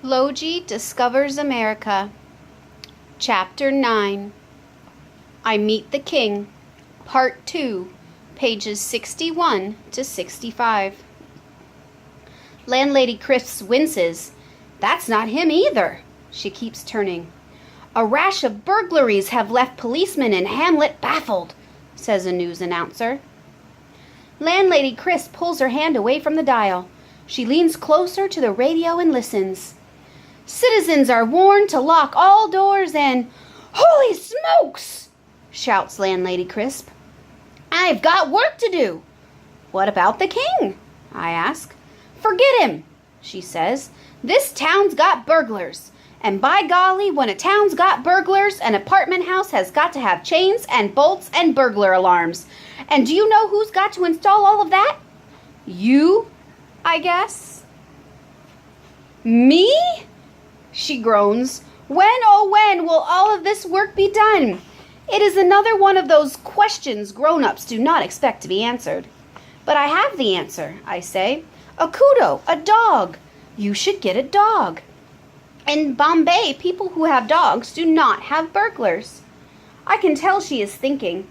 Lowji Discovers America. Chapter 9. I Meet the King. Part 2. Pages 61 to 65. Landlady Crisp winces. That's not him either. She keeps turning. A rash of burglaries have left policemen in Hamlet baffled, says a news announcer. Landlady Crisp pulls her hand away from the dial. She leans closer to the radio and listens. Citizens are warned to lock all doors and... Holy smokes! Shouts Landlady Crisp. I've got work to do. What about the king? I ask. Forget him, she says. This town's got burglars. And by golly, when a town's got burglars, an apartment house has got to have chains and bolts and burglar alarms. And do you know who's got to install all of that? You, I guess. Me? She groans. When, oh when, will all of this work be done? It is another one of those questions grown-ups do not expect to be answered. But I have the answer, I say. A kudo, a dog. You should get a dog. In Bombay, people who have dogs do not have burglars. I can tell she is thinking.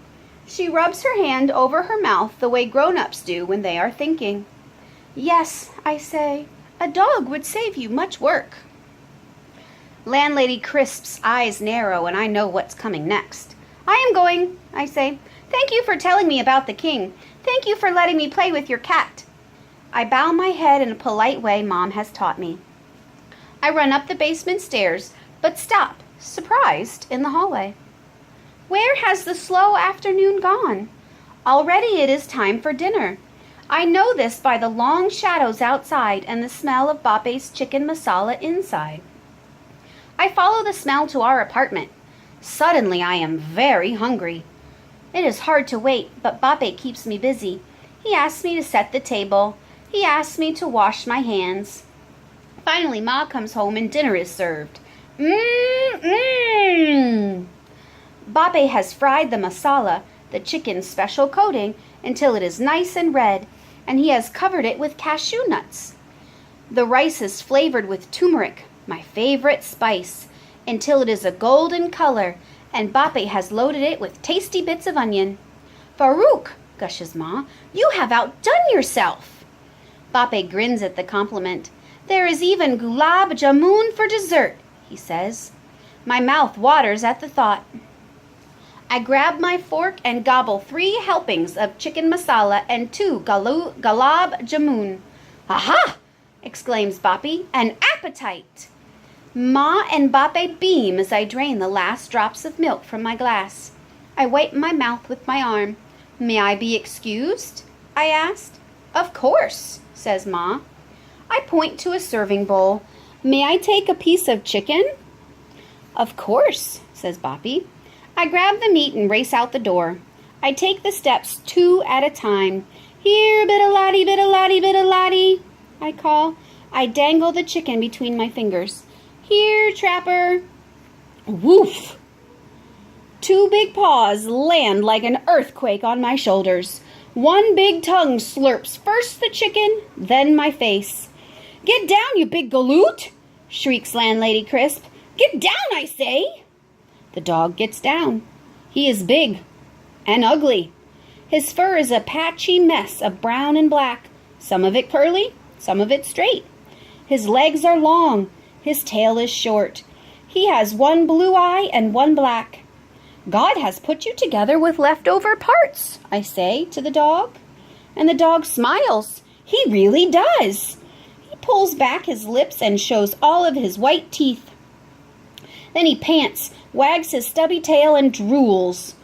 She rubs her hand over her mouth the way grown-ups do when they are thinking. Yes, I say, a dog would save you much work. Landlady Crisp's eyes narrow, and I know what's coming next. I am going, I say. Thank you for telling me about the king. Thank you for letting me play with your cat. I bow my head in a polite way Mom has taught me. I run up the basement stairs, but stop, surprised, in the hallway. Where has the slow afternoon gone? Already it is time for dinner. I know this by the long shadows outside and the smell of Bape's chicken masala inside. I follow the smell to our apartment. Suddenly I am very hungry. It is hard to wait, but Bape keeps me busy. He asks me to set the table. He asks me to wash my hands. Finally, Ma comes home and dinner is served. Mmm. Bape has fried the masala, the chicken's special coating, until it is nice and red, and he has covered it with cashew nuts. The rice is flavored with turmeric, my favorite spice, until it is a golden color, and Bape has loaded it with tasty bits of onion. Farouk, gushes Ma, you have outdone yourself. Bape grins at the compliment. There is even gulab jamun for dessert, he says. My mouth waters at the thought. I grab my fork and gobble 3 helpings of chicken masala and 2 gulab jamun. Aha! Exclaims Bape, an appetite! Ma and Bape beam as I drain the last drops of milk from my glass. I wipe my mouth with my arm. May I be excused? I asked. Of course, says Ma. I point to a serving bowl. May I take a piece of chicken? Of course, says Bape. I grab the meat and race out the door. I take the steps 2 at a time. Here, bit-a-lottie, bit-a-lottie, bit-a-lottie, I call. I dangle the chicken between my fingers. Here, Trapper. Woof! 2 big paws land like an earthquake on my shoulders. 1 big tongue slurps first the chicken, then my face. Get down, you big galoot! Shrieks Landlady Crisp. Get down, I say! The dog gets down. He is big and ugly. His fur is a patchy mess of brown and black, some of it curly, some of it straight. His legs are long. His tail is short. He has 1 blue eye and 1 black. God has put you together with leftover parts, I say to the dog. And the dog smiles. He really does. He pulls back his lips and shows all of his white teeth. Then he pants, wags his stubby tail, and drools.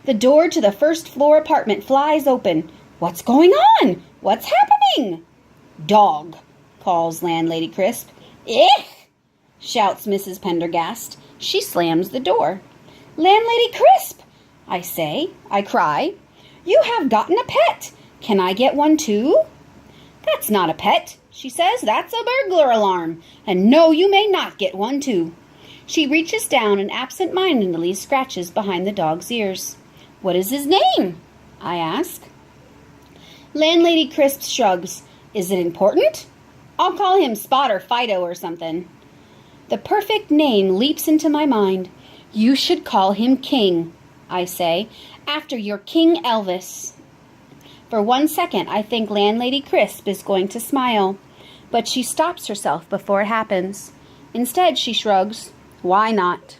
The door to the first-floor apartment flies open. What's going on? What's happening? Dog, calls Landlady Crisp. Ich! Shouts Mrs. Pendergast. She slams the door. Landlady Crisp, I say, I cry. You have gotten a pet. Can I get one too? That's not a pet, she says. That's a burglar alarm. And no, you may not get one too. She reaches down and absent-mindedly scratches behind the dog's ears. What is his name? I ask. Landlady Crisp shrugs. Is it important? I'll call him Spot or Fido or something. The perfect name leaps into my mind. You should call him King, I say, after your King Elvis. For 1 second, I think Landlady Crisp is going to smile, but she stops herself before it happens. Instead, she shrugs. Why not?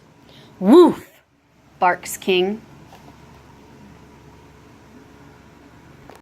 Woof, barks King.